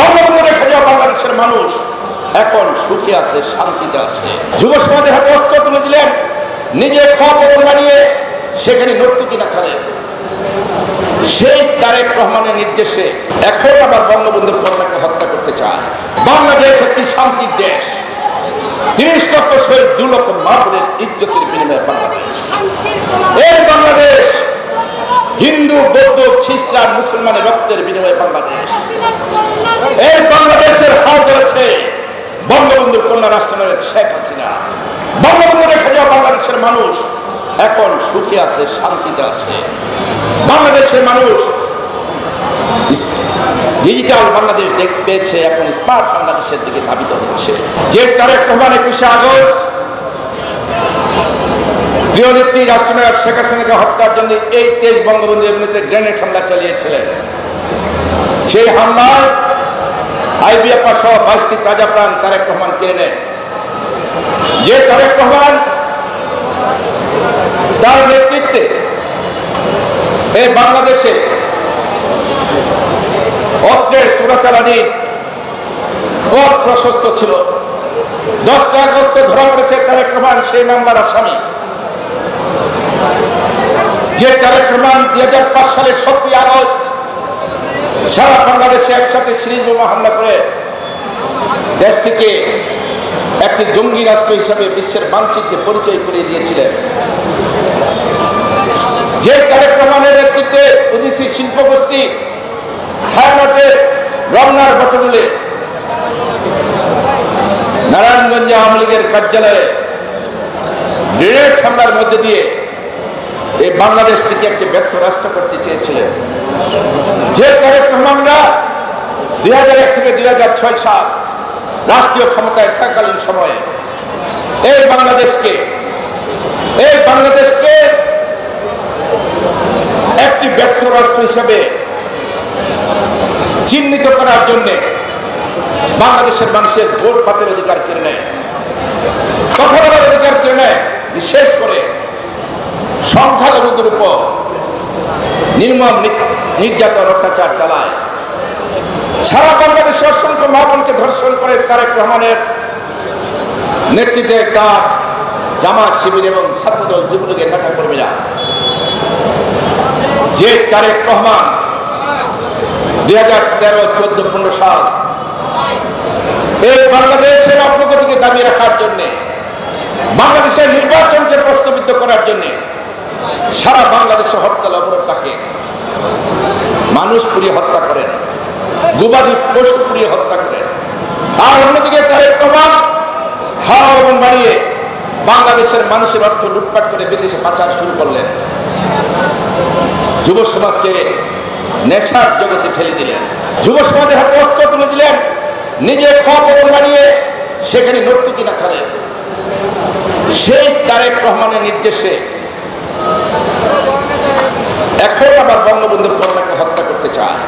বঙ্গবন্ধু রেখে যাওয়া বাংলাদেশের মানুষ এখন সুখে আছে, শান্তিতে আছে। যুব সমাজের হাতে অস্ত্র তুলে দিলেন, নিজে খবর বানিয়ে সেখানে নর্তকী নাচালেন। সেই তারেক রহমানের নির্দেশে এখন আবার বঙ্গবন্ধুর কন্যাকে হত্যা করতে চায়। বাংলাদেশ একটি শান্তির দেশ। ৩০ লক্ষ শহীদ, ২ লক্ষ মা বোনের ইজ্জতের বিনিময়ে বাংলাদেশ। এই বাংলাদেশ হিন্দু, বৌদ্ধ, খ্রিস্টান, মুসলমানের রক্তের বিনিময়ে বাংলাদেশ। এই বাংলাদেশের হাল ধরেছে বঙ্গবন্ধুর কন্যা রাষ্ট্রনায়ক শেখ হাসিনা। বঙ্গবন্ধু রেখে যাওয়া বাংলাদেশের মানুষ এখন সুখে আছে, শান্তিতে আছে। বাংলাদেশের মানুষ ডিজিটাল বাংলাদেশ পেয়েছে, এখন স্মার্ট বাংলাদেশের দিকে ধাবিত হচ্ছে। যে তারেক রহমান ২১শে আগস্ট প্রিয় নেত্রী রাষ্ট্রনায়ক শেখ হাসিনাকে হত্যার জন্য এই তেজ বঙ্গবন্ধু এমনিতে গ্রেনেড হামলা চালিয়েছিলেন, সেই হামলায় আইবিএফআর সহ ২২টি তাজা প্রাণ তারেক রহমান কেড়ে নেয়। যে তারেক রহমান তার নেতৃত্বে এই বাংলাদেশে অস্ত্রের চোরাচালানির পথ প্রশস্ত ছিল। 10টা আগস্ট ধরা পড়েছে তারেক রহমান সেই মামলার আসামি। যে তারেক রহমান ২০০৫ সালের ৭ই আগস্ট সারা বাংলাদেশে একসাথে সিরিজ বোমা হামলা করে দেশটিকে একটি জঙ্গি রাষ্ট্র হিসাবে বিশ্বের মানচিত্রে পরিচয় করিয়ে দিয়েছিলেন। যে তারেক রহমানের নেতৃত্বে ওডিসি শিল্পগোষ্ঠী ছায়ানটে রমনার বটমূলে নারায়ণগঞ্জে আওয়ামী লীগের কার্যালয়ে গ্রেনেড হামলার মধ্যে দিয়ে এই বাংলাদেশটিকে একটি ব্যর্থ রাষ্ট্র করতে চেয়েছিলেন। যে তারেক রহমানরা ২০০১ থেকে ২০০৬ সাল রাষ্ট্রীয় ক্ষমতায় থাকাকালীন সময়ে এই বাংলাদেশকে একটি ব্যর্থ রাষ্ট্র হিসেবে চিহ্নিত করার জন্য বাংলাদেশের মানুষের ভোট পাতের অধিকার কেড়ে নেয়, কথা বলার অধিকার কেড়ে নেয়, বিশেষ করে সংখ্যালঘুদের উপর নির্মম নির্যাতন অত্যাচার চালায়। সারা বাংলাদেশে অসংখ্য মা বোনকে ধর্ষণ করে তারেক রহমানের নেতৃত্বে তার জামাত শিবির এবং ছাত্রদল যুবলীগের নেতা কর্মীরা। যে তারেক রহমান 2013, 14, 15 সাল এই বাংলাদেশের অগ্রগতিকে দাবিয়ে রাখার জন্য, বাংলাদেশের নির্বাচনকে প্রশ্নবিদ্ধ করার জন্য সারা বাংলাদেশে হরতাল অবরোধটাকে মানুষ পুড়িয়ে হত্যা করেন, গবাদি পশু পুড়িয়ে হত্যা করেন। আর অন্যদিকে তারেক রহমান হাওয়া বাড়িয়ে বাংলাদেশের মানুষের অর্থ লুটপাট করে বিদেশে পাচার শুরু করলেন। যুব সমাজকে নেশার জগতে ঠেলে দিলেন, যুব সমাজের হাতে অস্ত্র তুলে দিলেন, নিজে খবর বানিয়ে সেখানে নর্তকী নাচালেন। সেই তারেক রহমানের নির্দেশে এখন আবার বঙ্গবন্ধুর কন্যাকে হত্যা করতে চায়।